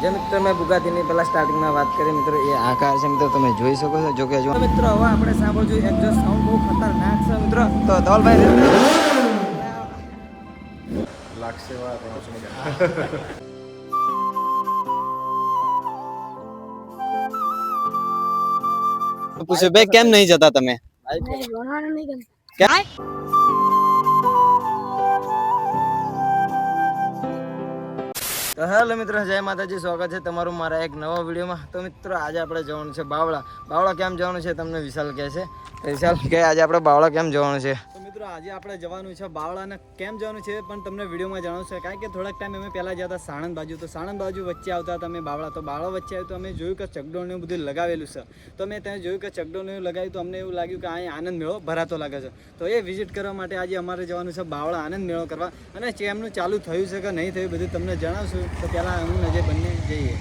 જે મિત્રો મેં બુગાતીની પહેલા સ્ટાર્ટિંગમાં વાત કરી મિત્રો એ આ કાર છે મિત્રો તમે જોઈ શકો છો. જો કે જો મિત્રો હવે આપણે સાંભળજો એક્ઝોસ્ટ સાઉન્ડ બહુ ખતરનાક છે મિત્રો. તો ધવલભાઈ લાગશે વા પણ પૂછે બે કેમ નહીં જતા તમે? તો હેલો મિત્રો, જય માતાજી, સ્વાગત છે તમારું મારા એક નવા વિડીયોમાં. તો મિત્રો આજે આપણે જવાનું છે બાવળા. બાવળા કેમ જવાનું છે તમને વિશાલ કહે છે. વિશાલ કે આજે આપણે બાવળા કેમ જવાનું છે? તો મિત્રો આજે આપણે જવાનું છે બાવળાને. કેમ જવાનું છે પણ તમને વિડીયોમાં જણાવશું છે. કારણ કે થોડાક ટાઈમ અમે પહેલાં ગયા હતા સાણંદ બાજુ. તો સાણંદ બાજુ વચ્ચે આવતા હતા અમે બાવળા. તો બાવળા વચ્ચે આવ્યું તો અમે જોયું કે ચકડોળ ને બધું લગાવેલું છે. તો અમે ત્યાં જોયું કે ચકડોળ ને લગાવ્યું તો અમને એવું લાગ્યું કે અહીં આનંદ મેળો ભરાતો લાગે છે. તો એ વિઝિટ કરવા માટે આજે અમારે જવાનું છે બાવળા આનંદ મેળો કરવા. અને કેમનું ચાલુ થયું છે કે નહીં થયું બધું તમને જણાવશું. તો પહેલાં હું નજર બંને જઈએ.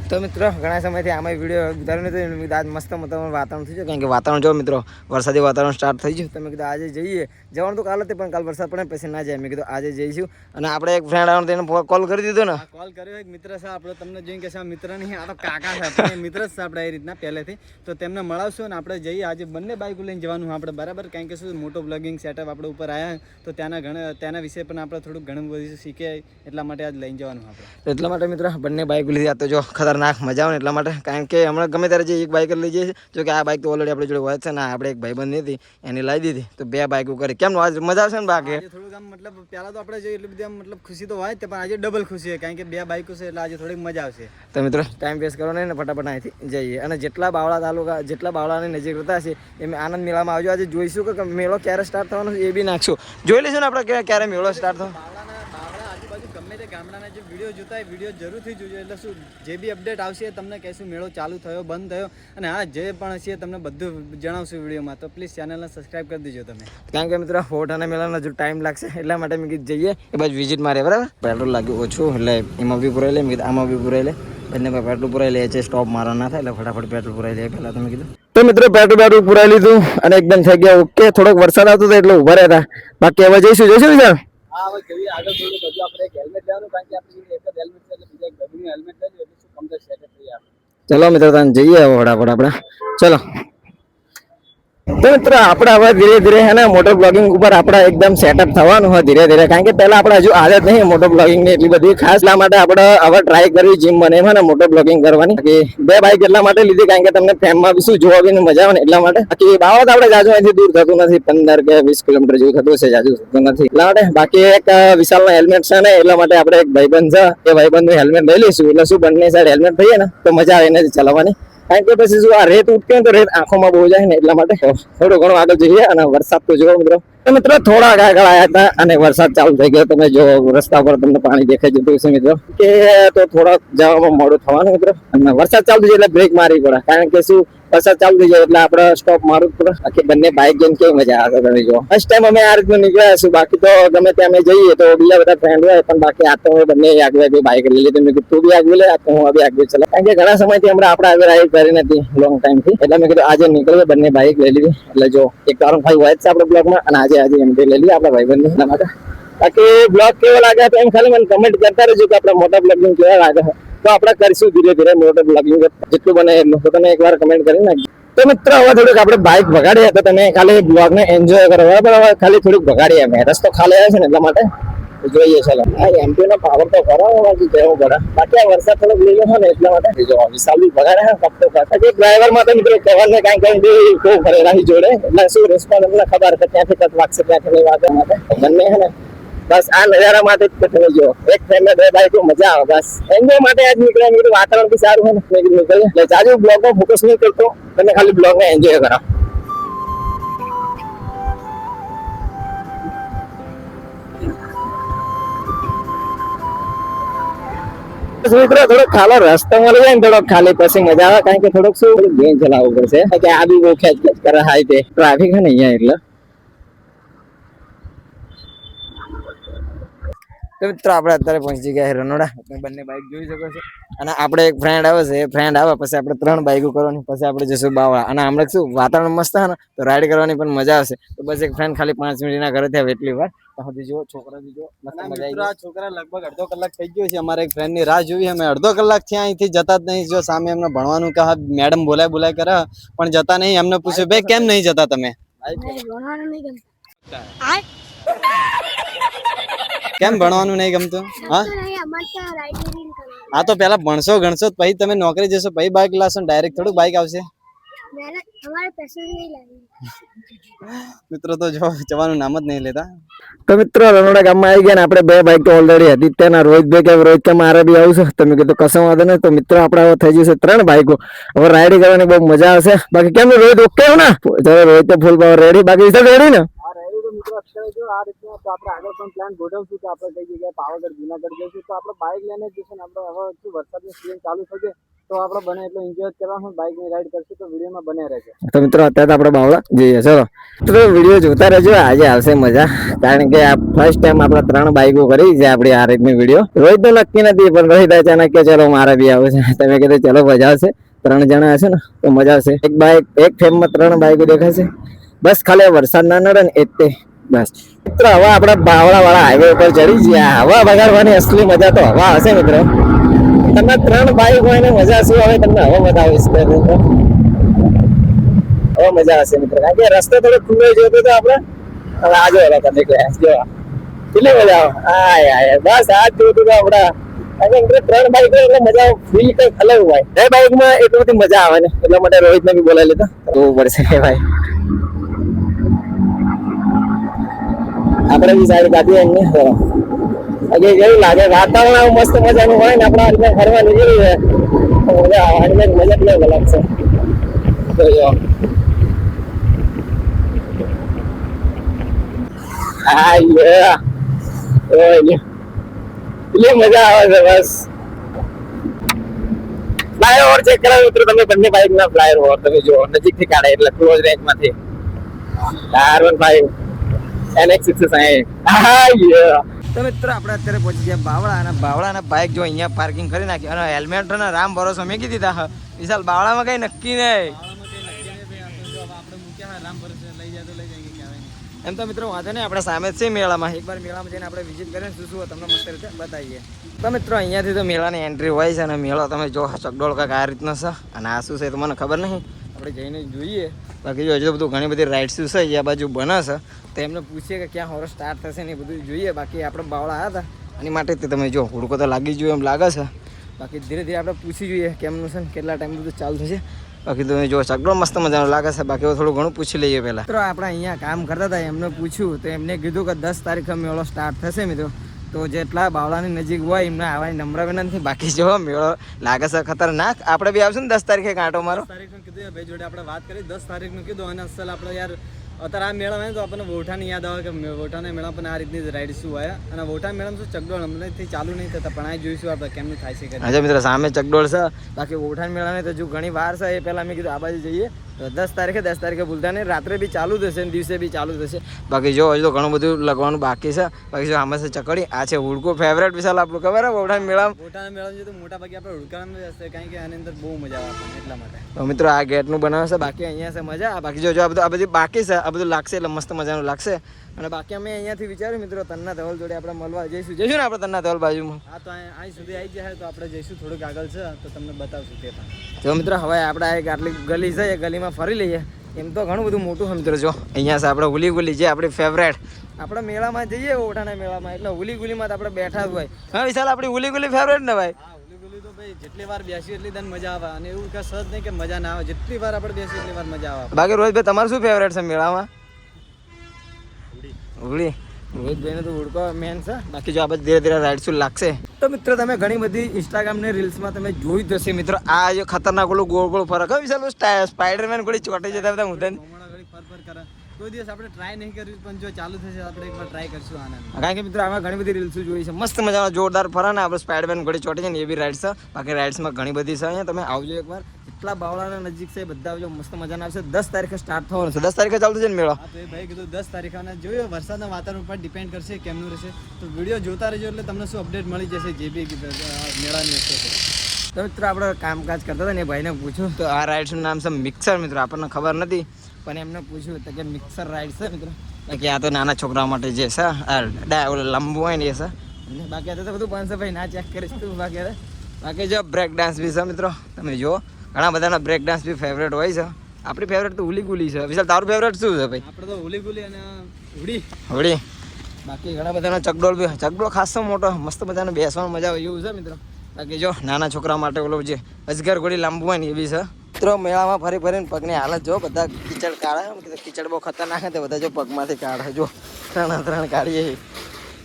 તો મિત્રો ઘણા સમયથી આમાં વિડીયો ઉતાર્યું નથી. આજ મસ્ત વાતાવરણ થઈ જાય. કારણ કે વાતાવરણ જો મિત્રો વરસાદી વાતાવરણ સ્ટાર્ટ થઈ ગયું. તો મેં કીધું આજે જઈએ. જવાનું તો કાલ હતી પણ કાલ વરસાદ પડે પછી ના જાય. મેં કીધું આજે જઈશું. અને આપણે એક ફ્રેન્ડ આવ્યો તેને કોલ કરી દીધો ને. કોલ કર્યો એક મિત્ર છે આપણે. તમને જોઈને કે મિત્ર નહીં, આ તો કાકા છે આપણે. મિત્ર જ છે આપણે એ રીતના પહેલેથી. તો તેમને મળાવશું અને આપણે જઈએ. આજે બંને બાઇક લઈને જવાનું આપણે બરાબર. કારણ કે શું મોટો બ્લોગિંગ સેટઅપ આપણે ઉપર આવ્યા તો ત્યાંના વિશે પણ આપણે થોડુંક ઘણું બધું શીખીએ. એટલા માટે આજ લઈને જવાનું આપણે. એટલા માટે મિત્રો બંને બાઇક લીધી. આ તો જો ખતરનાક મજા આવે ને એટલા માટે. કારણ કે હમણાં ગમે ત્યારે જે એક બાઇક લઈ જઈએ. જો કે આ બાઇક તો ઓલરેડી આપણી જોડે હોય છે ને. આપણે એક ભાઈબંધ હતી એની લાવી દીધી. તો બે બાઇકો કરી કેમ આજ મજા આવશે ને બાકી. થોડુંક આમ મતલબ પહેલા તો આપણે જોઈએ એટલી બધી આમ મતલબ ખુશી તો હોય જ પણ આજે ડબલ ખુશી છે. કારણ કે બે બાઇકો છે એટલે આજે થોડીક મજા આવશે. તો મિત્રો ટાઈમ વેસ્ટ કરો નહીં ને ફટાફટ અહીંથી જઈએ. અને જેટલા બાવળા તાલુકા જેટલા બાવળાની નજીક રહેતા હશે એ આનંદ મેળામાં આવજો. આજે જોઈશું કે મેળો ક્યારે સ્ટાર્ટ થવાનો એ બી નાખશું. જોઈ લઈશું ને આપણે ક્યારે મેળો સ્ટાર્ટ થવાનો. ગમે તે ગામડાના જે વિડીયો જોતા હોય વિડીયો જરૂરથી જોજો. એટલે શું જે બી અપડેટ આવશે તમને કહીશું મેળો ચાલુ થયો બંધ થયો. અને હા જે પણ હશે તમને બધું જણાવશું વિડીયોમાં. તો પ્લીઝ ચેનલને સબસ્ક્રાઈબ કરી દેજો તમે. કારણ કે મિત્રો ફોટ અને મેળાનો જો ટાઈમ લાગશે એટલા માટે મેં કીધું જઈએ એ બાજુ વિઝિટ મારે બરાબર. પેટ્રોલ લાગ્યું ઓછું એટલે એમાં બી પુરાઈ લે. મેં કીધું આમાં બી પુરાઈ લે. બંને પેટ્રોલ પુરાઈ લે છે. સ્ટોપ મારવા ના થાય એટલે ફટાફટ પેટ્રોલ પુરાઈ લે પહેલાં તમે કીધું. તો મિત્રો પેટ્રોલ પુરાઈ લીધું અને એકદમ થઈ ગયા ઓકે. થોડોક વરસાદ આવતો હતો એટલે ઉભા રહ્યા હતા. બાકી હવે જઈશું વિચાર. હા હવે કહીએ આગળ થોડું બધું આપણે એક હેલ્મેટ લેવાનું. કારણ કે આપણે એક જ હેલ્મેટ છે એટલે બીજા એક ગરીનું હેલ્મેટ લઈએ એટલે શું કમ્પ્લીટ સેટ થઈ જાય. ચલો મિત્રો તમે જઈએ હવે ફટાફટ આપણે. ચલો તો મિત્રો આપણે હવે ધીરે ધીરે હે ને મોટો બ્લોગિંગ ઉપર આપણે એકદમ સેટઅપ થવાનું હોય ધીરે ધીરે. કારણ કે પહેલા આપણે હજુ આદત નહીં મોટો બ્લોગિંગ ની એટલી બધી ખાસ. એટલા માટે આપણે હવે ટ્રાય કરવી જીમ બને એમાં ને મોટો બ્લોગિંગ કરવાની. કે બે બાઇક એટલા માટે લીધી કારણ કે તમને ફેમમાં બી શું જોવા બી મજા આવે ને એટલા માટે. બાકી બાબત આપણે જાજુ અહીંથી દૂર થતું નથી. 15 કે 20 કિલોમીટર જેવું થતું હશે. જાજુ થતું નથી એટલા માટે. બાકી એક વિશાલનો હેલ્મેટ છે ને એટલા માટે આપણે એક ભાઈબંધ છે એ ભાઈબંધનું હેલ્મેટ લઈ લઈશું. એટલે શું બંને સાઈડ હેલ્મેટ થઈએ ને તો મજા આવે એને ચલાવવાની. કારણ કે પછી શું આ રેત ઉઠકે તો રેત આંખોમાં બહુ જાય ને એટલા માટે થોડું ઘણું આગળ જઈએ. અને વરસાદ તો જોવો મિત્રો. મિત્રો થોડા આગળ આવ્યા હતા અને વરસાદ ચાલુ થઈ ગયો. તમે જો રસ્તા પર તમને પાણી દેખાઈ જતું હશે મિત્રો. કે તો થોડાક જવામાં મોડું થવાનું મિત્રો. અને વરસાદ ચાલુ થઈ જાય એટલે બ્રેક મારવી પડે. કારણ કે શું વરસાદ ચાલુ થઈ જાય એટલે આપણે સ્ટોપ મારવું પડે. બાકી બંને બાઇક જઈને કેવી મજા આવે તમે જો. ફર્સ્ટ ટાઈમ અમે આ રીતનું નીકળ્યા છું. બાકી તો ગમે ત્યાં અમે જઈએ તો બીજા બધા ફ્રેન્ડ હોય પણ બાકી આ તો બંને આગળ બાઇક લઈ લીધી. મેં કીધું તું બી આગળ લે આ તો હું બી આગળ ચલા. કારણ કે ઘણા સમયથી હમણાં આપણે આગળ રાઈડ કરી નથી લોંગ ટાઈમ થી. એટલે મેં કીધું આજે નીકળીએ બંને બાઇક લઈ લીધી. એટલે જો એક કારણ ભાઈ હોય જ છે આપણે બ્લોગમાં. અને આજે એમટી લઈ લઈએ આપણા ભાઈબંધ એટલા માટે. બાકી બ્લોગ કેવો લાગે તો એમ ખાલી મને કમેન્ટ કરતા રહેજો કે આપણે મોટા બ્લોગિંગ કેવા લાગે. તો આપણે કરીશું ધીરે ધીરે મોટો બ્લોગિંગ જેટલું બને એટલું. તો તમે એકવાર કમેન્ટ કરી નાખજો. તો મિત્રો હવે થોડુંક આપણે બાઇક ભગાડીએ તો તમે ખાલી બ્લોગ ને એન્જોય કરો બરાબર. હવે ખાલી થોડુંક ભગાડીએ. અમે રસ્તો ખાલી આવે છે ને એટલા માટે જોઈએ. ચાલો આ એમપી નો પાવર તો કરાવો બાકી જવું પડે. બાકી આ વરસાદ થોડોક લઈ ગયો ને એટલા માટે જો વિશાલ બી ભગાડે ને કપતો બાકી ડ્રાઈવર માં તો મિત્રો કહેવાનું કઈ કઈ બી બહુ ભરેલાની જોડે. એટલે શું રિસ્પોન્સ અમને ખબર કે ત્યાંથી કટ વાગશે ત્યાંથી નહીં વાગે માટે બંને હે ને બસ આ નજારા માટે જ તમે જો એક ફ્રેન્ડ બે બાઈક મજા આવે. બસ એન્જોય માટે આજ નીકળ્યા. નીકળ્યું વાતાવરણ બી સારું હોય ને નીકળીએ. એટલે જાજુ બ્લોગ માં ફોકસ નહીં કરતો. તમે ખાલી બ્લોગ ને એન્જોય કરો. મિત્રો થોડોક ખાલો રસ્તો મળી જાય ને થોડોક ખાલી પછી મજા આવે. કારણ કે થોડોક શું થોડું ધ્યાન ચલાવવું પડશે. કે આ બી બહુ ખેંચ ખેંચ કરે હાઈવે ટ્રાફિક છે ને અહીંયા એટલે. તો મિત્રો આપણે અત્યારે પહોંચી ગયા રનોડા. તમે બંને બાઇક જોઈ શકો છો. અને આપણે એક ફ્રેન્ડ આવે છે, એ ફ્રેન્ડ આવે પછી આપણે 3 બાઇકો કરવાની, પછી આપણે જઈશું બાવળા. અને હમણાં શું વાતાવરણ મસ્ત છે ને, તો રાઈડ કરવાની પણ મજા આવશે. તો બસ એક ફ્રેન્ડ ખાલી 5 મિનિટના ઘરે થયા એટલી વાર સુધી જો છોકરા બીજો મસ્ત મજા આવી. આ છોકરા લગભગ અડધો કલાક થઈ ગયો છે. અમારા એક ફ્રેન્ડ ની રાહ જોઈ અમે અડધો કલાક થી અહીંથી જતા જ નહીં. જો સામે એમને ભણવાનું કહા, મેડમ બોલાય કરે પણ જતા નહીં. એમને પૂછ્યું ભાઈ કેમ નહીં જતા તમે? કેમ ભણવાનું નહીં ગમતું? હા તો પેલા ભણશો ગણશો પછી તમે નોકરી જશો પછી બાઇક લાવશો. ડાયરેક્ટ થોડું બાઇક આવશે. મિત્રો તો જો જવાનું નામ જ નહીં લેતા. તો મિત્રો રનોડા ગામમાં આવી ગયા ને આપણે 2 બાઇક તો ઓલરેડી હતી ત્યાંના રોહિતભાઈ કે રોહિત કે મારે બી આવશે. તમે કીધું કશો વાંધો નહીં. તો મિત્રો આપણે હવે થઈ જશે 3 બાઇકો. હવે રાઈડ કરવાની બહુ મજા આવશે. બાકી કેમ રોહિત ઓકે હો ને? ચલો રોહિત તો ફૂલ પાવર રેડી. બાકી વિશાલ રેડી ને? મિત્રો અત્યારે જો આ રીતના તો આપણે આગળ પણ પ્લાન ગોઠવશું કે આપણે કઈ જગ્યાએ પાવાગઢ જુનાગઢ જઈશું. તો આપણે બાઇક લઈને જ જઈશું ને. આપણે હવે શું વરસાદની સિઝન ચાલુ થઈ ગઈ તો આપણે બને એટલો એન્જોય કરવાનું, બાઇક ની રાઈડ કરશું. તો વિડીયોમાં બને રહેશે. તો મિત્રો અત્યારે આપણે બાવળા જઈએ. ચલો તો વિડીયો જોતા રહેજો. આજે આવશે મજા, કારણ કે આ ફર્સ્ટ ટાઈમ આપણે 3 બાઇકો કરી છે આપણી આ રીતની વિડીયો. રોહિત તો નક્કી નથી પણ રોહિત અચાનક કે ચલો મારે બી આવું છે. તમે કીધું ચલો મજા આવશે. 3 જણા હશે ને તો મજા આવશે. એક બાઇક એક ફ્રેમમાં 3 બાઇકો દેખાશે. બસ ખાલી વરસાદ ના નડે ને એટલે બસ. મિત્રો હવે આપણે બાવળા વાળા હાઈવે ઉપર ચડી ગયા. હવા બગાડવાની અસલી મજા તો હવા હશે મિત્રો. તમે 3 બાઇક હોય ને મજા શું આવે તમને હવે બતાવીશ. હવે મજા આવશે મિત્રો, કારણ કે રસ્તો થોડો ખુલ્લો જોતો તો આપણે. હવે આ જો નીકળ્યા જો કેટલી મજા આવે. હા બસ આ જ જોતું તો આપણે. કારણ કે 3 બાઇક હોય એટલે મજા ફીલ કઈ અલગ હોય. 2 બાઇકમાં એટલી બધી મજા આવે ને એટલા માટે રોહિતને બી બોલાવી લીધા. જોવું પડશે ભાઈ. આપણે બી સાઈડ કાઢીએ એમને. હજી કેવું લાગે વાતાવરણ મસ્ત મજાનું હોય ને આપણે આ રીતના ફરવા નીકળી મજા આવવાની મજા જ અલગ છે. એટલી મજા આવે છે બસ. ફ્લાયઓવર ચેક કરાવો મિત્રો તમે બંને બાઇક ના ફ્લાયઓવર તમે જો નજીક થી કાઢે એટલે ક્લોઝ રેન્જ માંથી R15 NX660. તો મિત્રો આપણે અત્યારે પહોંચી ગયા બાવળા. અને બાવળાના બાઇક જો અહીંયા પાર્કિંગ કરી નાખી અને હેલ્મેટ ના રામ ભરોસો મેકી દીધા. વિશાલ બાવળામાં કઈ નક્કી નહીં. એમ તો મિત્રો વાંધો નહીં, આપણે સામે જ છે મેળામાં. એકવાર મેળામાં જઈને આપણે વિઝિટ કરીને શું તમને મસ્ત રીતે બતાવીએ. તો મિત્રો અહીંયાથી તો મેળાની એન્ટ્રી હોય છે. અને મેળો તમે જો ચકડોળ કાંક આ રીતનો છે. અને આ શું છે તો મને ખબર નહીં, આપણે જઈને જોઈએ. બાકી જો હજુ બધું ઘણી બધી રાઇડ્સ છે એ બાજુ બને છે. તો એમને પૂછીએ કે ક્યાં હોરો સ્ટાર્ટ થશે ને એ બધું જોઈએ. બાકી આપણે બાવળા આવ્યા હતા એની માટે તમે જો હુડકો તો લાગી જોઈએ એમ લાગે છે. બાકી ધીરે ધીરે આપણે પૂછી જોઈએ કેમનું છે ને કેટલા ટાઈમ બધું ચાલુ થશે. બાકી તમે જો ચકડો મસ્ત મજાનો લાગે છે. બાકી થોડું ઘણું પૂછી લઈએ પહેલાં. મિત્રો આપણે અહીંયા કામ કરતા હતા એમને પૂછ્યું તો એમને કીધું કે 10 તારીખે મેળો સ્ટાર્ટ થશે મિત્રો. તો જેટલા બાવળાની નજીક હોય એમને આવવાની નમ્ર વિનંતી. બાકી જો મેળો લાગે છે ખતરનાક. આપણે બી આવશું ને 10 તારીખે કાંટો મારો. 10 તારીખનું કીધું ભાઈ જોડે આપણે વાત કરી. 10 તારીખનું કીધું અને અસલ આપણે યાર અત્યારે આ મેળા હોય તો આપણને વોઠાની યાદ આવે કે વોઠાના મેળા પણ આ રીતની જ રાઈડ શું હોય. અને વોઠા મેળામાં શું ચકડોળ હમણાંથી ચાલુ નહીં થતા પણ આ જોઈશું આપણે કેમનું થાય છે. હા મિત્રો સામે ચકડોળ છે. બાકી વોઠાન મેળાને તો જો ઘણી વાર છે. એ પહેલાં મેં કીધું આ બાજુ જઈએ. 10 તારીખે ભૂલતા નહીં. રાત્રે બી ચાલુ થશે ને દિવસે બી ચાલુ થશે. બાકી જો હજુ તો ઘણું બધું લગવાનું બાકી છે. બાકી જો આમાં છે ચકડી. આ છે હુડકો ફેવરેટ વિશાલ આપણું ખબર છે વોઠાના મેળામાં જો તો મોટા ભાગે આપણે હુડકામાં જ હશે કારણ કે આની અંદર બહુ મજા આવે એટલા માટે. તો મિત્રો આ ગેટનું બનાવે છે. બાકી અહીંયા છે મજા. બાકી જો આ બધું બાકી છે. આ બધું લાગશે એટલે મસ્ત મજાનું લાગશે. અને બાકી અમે અહીંયાથી વિચાર્યું મિત્રો તન્ના ધવલ જોડે આપણે મળવા જઈશું ને આપણે તન્ના ધવલ બાજુમાં. હા તો અહીં સુધી આવી જાય તો આપણે જઈશું. થોડુંક આગળ છે તો તમને બતાવશું તે પણ. જો મિત્રો હવે આપણે એક આટલી ગલી છે એ ગલીમાં ફરી લઈએ. એમ તો ઘણું બધું મોટું છે મિત્રો. જો અહીંયા છે આપણે હુલી ગુલી જે આપણી ફેવરેટ. આપણે મેળામાં જઈએ ઓઠાના મેળામાં એટલે હુલી ગુલીમાં આપણે બેઠા જ હોય. હા વિશાલ આપણી હુલી ગુલી ફેવરેટ ને ભાઈ. તો ભાઈ જેટલી વાર બેસી એટલી દન મજા આવે. અને એવું કઈ સજ નહીં કે મજા ના આવે. જેટલી વાર આપણે બેસી એટલી વાર મજા આવે. બાકી રોહિતભાઈ તમારું શું ફેવરેટ છે મેળામાં? ઉગડી. રોહિતભાઈને તો ઉડકો મેન છે. બાકી જો આપણે ધીરે ધીરે રાઈડ શું લાગશે. તો મિત્રો તમે ઘણી બધી ઇન્સ્ટાગ્રામ ને રીલ્સમાં તમે જોઈ જશે મિત્રો. આ જે ખતરનાક ઓલું ગોળ ગોળ ફરક હોય વિશાલ સ્પાઈડરમેન ગોળી ચોટી જતા બધા ઉધન ફર કરે. કોઈ દિવસ આપણે ટ્રાય નહીં કર્યું પણ જો ચાલુ થશે આપણે એકવાર ટ્રાય કરશું આનંદ. કારણ કે મિત્રો આમાં ઘણી બધી રીલ્સો જોઈ છે. મસ્ત મજાનો જોરદાર ફરે ને આપણે સ્પાઈડરમેન ગોળી ચોટી છે ને એ બી રાઈડ્સ છે. બાકી રાઈડ્સમાં ઘણી બધી છે. અહીંયા તમે આવજો એકવાર. જેટલા બાવળાના નજીક છે બધા આવજો, મસ્ત મજાના આવશે. 10 તારીખે સ્ટાર્ટ થવાનું છે. 10 તારીખે ચાલુ છે ને મેળો? હા તો એ ભાઈ કીધું 10 તારીખે અને જોયો વરસાદના વાતાવરણ પર ડિપેન્ડ કરશે કેમનું રહેશે. તો વિડીયો જોતા રહેજો એટલે તમને શું અપડેટ મળી જશે જે બી મેળાની હશે. તો મિત્રો આપણે કામકાજ કરતા હતા ને એ ભાઈને પૂછ્યું તો આ રાઇડ્સનું નામ છે મિક્સર. મિત્રો આપણને ખબર નથી પણ એમને પૂછ્યું તો કે મિક્સર રાઇડ છે મિત્રો. બાકી આ તો નાના છોકરાઓ માટે જે છે આ લાંબુ હોય ને એ છે. અને બાકી આ તો બધું બનશે ભાઈ, ના ચેક કરીશ તું. બાકી જો બ્રેક ડાન્સ બી છે મિત્રો, તમે જુઓ ઘણા બધાના બ્રેક ડાન્સ બી ફેવરેટ હોય છે. આપણી ફેવરેટ તો હુલી ગુલી છે. વિશાલ તારું ફેવરેટ શું છે ભાઈ? આપણે તો હુલી ગુલી અને ઉડી હોળી. બાકી ઘણા બધાનો ચકડોળ બી, ચકડોળ ખાસો મોટો મસ્ત મજાનો બેસવાનો મજા આવે એવું છે મિત્રો. બાકી જો નાના છોકરા માટે ઓલો જે અજગર ઘોડી લાંબુ હોય ને એ બી છે મિત્રો. મેળામાં ફરી ફરીને પગની હાલત જો, બધા કીચડ કાઢે. કીચડ બહુ ખતરનાક છે, બધા જો પગમાંથી કાઢે. જો 3 કાઢીએ.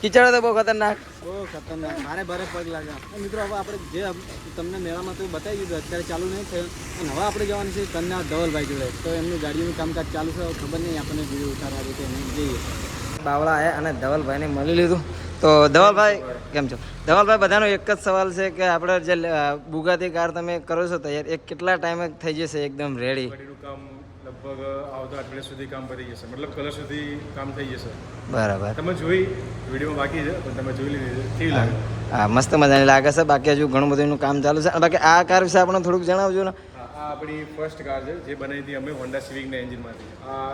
કીચડ તો બહુ ખતરનાક, બહુ ખતરનાક. મારે ભારે પગ લાગ્યા. મિત્રો હવે આપણે જે તમને મેળામાં તો બતાવી દીધું, અત્યારે ચાલુ નહીં થયું. અને હવે આપણે જવાનું છે કન્યા ધવલભાઈ જોડે. તો એમની ગાડીનું કામકાજ ચાલુ છે, ખબર નહીં આપણને વિડીયો ઉતારવા દે કે નહીં. જઈએ બાવળા આવ્યા અને ધવલભાઈને મળી લીધું. તો ધવલભાઈ કેમ છો? ધવલભાઈ બધાનો એક જ સવાલ છે કે આપણે જે બુગાતી કાર તમે કરો છો તૈયાર, એ કેટલા ટાઈમે થઈ જશે એકદમ રેડી? ગાડીનું કામ લગભગ આવતા અઠવાડિયા સુધી કામ પતી જશે, મતલબ કલર સુધી કામ થઈ જશે. બરાબર. તમે જોઈ વિડીયોમાં બાકી છે પણ તમે જોઈ લીધી કેવી લાગે? હા મસ્ત મજાની લાગે છે. બાકી હજુ ઘણું બધું એનું કામ ચાલુ છે. બાકી આ કાર વિશે આપણે થોડુંક જણાવજો ને. હા, આ આપણી ફર્સ્ટ કાર છે જે બનાવી હતી અમે હોન્ડા સિવિકના એન્જિનમાંથી. આ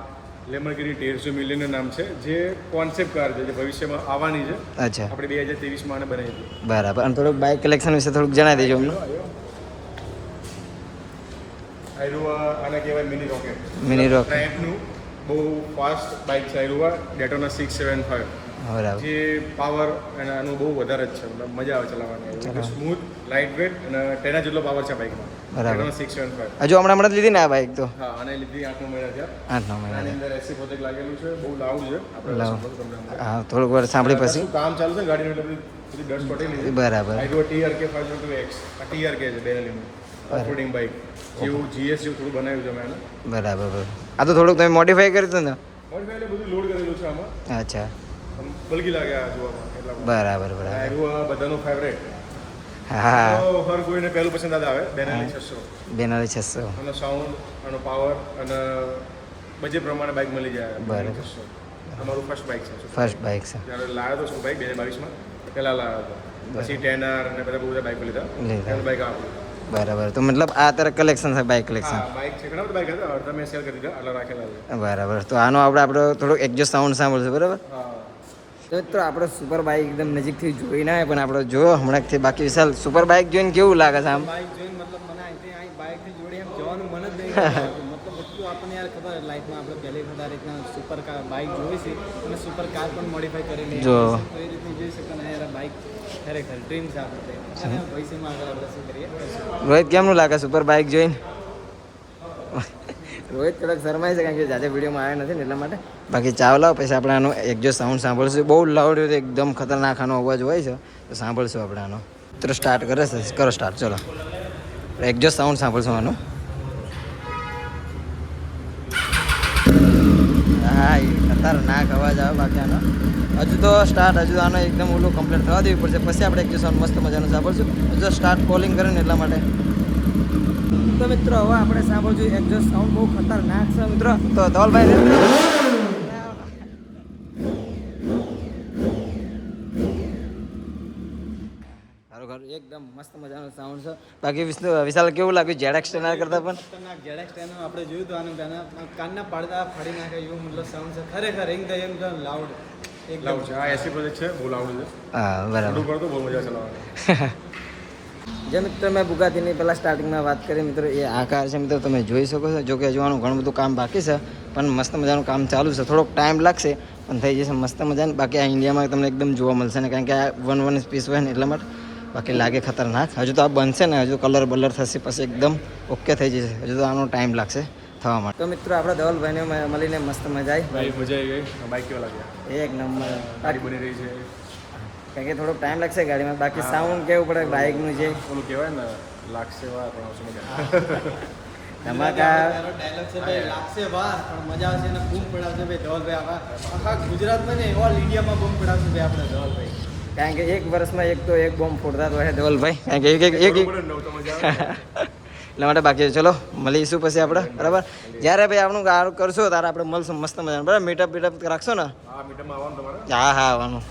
લેમરગીરી 150 મિલિયનનું નામ છે, જે કોન્સેપ્ટ કાર છે જે ભવિષ્યમાં આવવાની છે. અચ્છા આપણે 2023માં આને બનાવી હતી. બરાબર. અને થોડુંક બાઇક કલેક્શન વિશે થોડુંક જણાવી દેજો અમને. આને કહેવાય મિની રોકેટ. Mini rocket. ટ્રાયમ્ફનું બહુ ફાસ્ટ બાઇક છે. ડેટોના 675 બરાબર. જે પાવર અને આનું બહુ વધારે જ છે, મતલબ મજા આવે ચલાવવાની. સ્મૂથ, લાઇટ વેટ અને તેના જેટલો પાવર છે બાઇકમાં. બરાબર. 675. હજુ હમણાં લીધી ને આ બાઇક તો? હા, આને લીધી 8 મહિના થયા. 8-9 મહિના. આની અંદર એસી પ્રોજેક્ટ લાગેલું છે, બહુ લાઉડ છે. આપણે સંભળાવું તમને હમણાં. હા થોડુંક વાર સાંભળી પછી. શું કામ ચાલુ છે ગાડીનું, એટલે બધી ડસ્ટ પટેલી છે. બરાબર. આઈડો TRK 502X. આ TRK છે બેનલીનું ઓફરોડિંગ બાઇક, જેવું GS જેવું થોડું બનાવ્યું છે મેં એને. બરાબર. આ તો થોડુંક તમે મોડિફાઈ કર્યું હતું ને? મોડિફાઈ એટલે બધું લોડ કરેલું છે આમાં. અચ્છા બલકી લાગે આ જોવામાં એટલા માટે. બરાબર. બરાબર. આઈડો બધાનું ફેવરેટ. હા તો હર કોઈને પહેલું પસંદ આવે બેનલી 600. બેનાલી 600. આનો સાઉન્ડ, આનો પાવર અને બજેટ પ્રમાણે બાઇક મળી જાય. બરાબર. 600 અમારું ફર્સ્ટ બાઇક છે. ફર્સ્ટ બાઇક છે. જ્યારે લાવ્યો તો બાઇક 2022માં પહેલાં લાવ્યો હતો. પછી ટેનર અને બધા બહુ બધા બાઇક લીધા. પહેલું બાઇક આપણું. બરાબર. તો મતલબ આ તારે કલેક્શન છે, બાઇક કલેક્શન? હા, બાઇક છે, ઘણા બધા બાઇક હતા. અડધા મેં સેલ કરી દીધા, આટલા રાખેલા છે. બરાબર. તો આનો આપણે થોડોક એક્ઝોસ્ટ સાઉન્ડ સાંભળશું. બરાબર. હા, તો મિત્રો આપણે સુપર બાઇક એકદમ નજીકથી જોઈ ના પણ આપણે જોયો હમણાંથી. બાકી વિશાલ સુપર બાઇક જોઈને કેવું લાગે છે આમ? બાઇક જોઈને મતલબ મને અહીંથી અહીં બાઇકથી જોડી એમ જવાનું મન જ નહીં. મતલબ એટલું આપણને યાર ખબર લાઈફમાં આપણે પહેલી વખત આ રીતના સુપર કાર બાઇક જોઈ છે અને સુપર કાર પણ મોડિફાઈ કરેલી જો. તો એ રીતની જોઈ શકે ને યાર બાઇક ખરેખર ડ્રીમ છે આપણે. અને ભવિષ્યમાં આગળ આપણે શું કરીએ. રોહિત કેમનું લાગે સુપર બાઇક જોઈને? રોહિત થોડાક શરમાય છે કારણ કે જાતે વિડીયોમાં આવ્યા નથી ને એટલા માટે. બાકી ચાવલા પછી આપણે આનો એક્ઝોસ્ટ સાઉન્ડ સાંભળશું. બહુ લાઉડ એકદમ ખતરનાક આનો અવાજ હોય છે, તો સાંભળશું આપણે આનો. મિત્રો સ્ટાર્ટ કરે છે, કરો સ્ટાર્ટ. ચલો એક્ઝોસ્ટ સાઉન્ડ સાંભળશું આનો. હા એ ખતરનાક અવાજ આવે. બાકી આનો હજુ તો સ્ટાર્ટ, હજુ આનો એકદમ ઓલું કમ્પ્લીટ થવા દેવી પડશે પછી આપણે એક્ઝોસ્ટ સાઉન્ડ મસ્ત મજાનું સાંભળશું. હજુ સ્ટાર્ટ કોલિંગ કરે ને એટલા માટે. તો મિત્રો હવે આપણે સાંભળશું એક્ઝોસ્ટ સાઉન્ડ બહુ ખતરનાક છે મિત્રો. તો ધવલભાઈ ખરેખર એકદમ મસ્ત મજાનો સાઉન્ડ છે. બાકી વિશાલ કેવું લાગ્યું ZX ટેનર કરતા પણ? ખતરનાક ZX ટેનર આપણે જોયું તો આનું કાનના પડદા ફાડી નાખે એવું મતલબ સાઉન્ડ છે. ખરેખર એકદમ લાઉડ. લાઉડ છે. આ એસી પ્રોજેક્ટ છે, બહુ લાઉડ છે. હા બરાબર. થોડું પડતો બહુ મજા ચલાવવાની. જે મિત્રો મેં બુગાતીની પહેલાં સ્ટાર્ટિંગમાં વાત કરી મિત્રો, એ આ કાર છે મિત્રો, તમે જોઈ શકો છો. જો કે જોવાનું ઘણું બધું કામ બાકી છે પણ મસ્ત મજાનું કામ ચાલુ છે. થોડોક ટાઈમ લાગશે પણ થઈ જશે મસ્ત મજાનું. બાકી આ ઇન્ડિયામાં તમને એકદમ જોવા મળશે ને, કારણ કે આ વન પીસ હોય ને એટલા માટે. બાકી લાગે ખતરનાક. હજુ તો આ બનશે ને, હજુ કલર બલર થશે પછી એકદમ ઓકે થઈ જશે. હજુ તો આનો ટાઈમ લાગશે થવા માટે. તો મિત્રો આપણે ધવલભાઈને મળીને મસ્ત મજા આવી. બાઇક મજા આવી ગઈ. બાઇક કેવા લાગ્યા? એક નંબર. ગાડી બની રહી છે. કારણ કે થોડોક ટાઈમ લાગશે ગાડીમાં. બાકી સાઉન્ડ કેવું પડે બાઇકનું છે, ઓલું કહેવાય ને લાગશે વાર પણ આવશે મજા. ધમાકા. ડાયલોગ છે ભાઈ, લાગશે વાર પણ મજા આવશે અને બૂમ પડાવશે ભાઈ ધવલભાઈ. આખા ગુજરાતમાં ને ઓલ ઇન્ડિયામાં બૂમ પડાવશે ભાઈ આપણે ધવલભાઈ. કારણ કે એક વર્ષમાં એક બોમ્બ ફોડતા તો હે ધવલભાઈ. કારણ કે એક બરોબર ને, તો મજા આવે. એટલા માટે બાકી છે. ચલો મળીશું પછી આપણે બરાબર જ્યારે ભાઈ આપણું ગાળું કરશો ત્યારે આપણે મળશું મસ્ત મજાનું બરાબર મીટઅપ બીટઅપ રાખશો ને આ મીટરમાં આવવાનું તમારે હા આવવાનું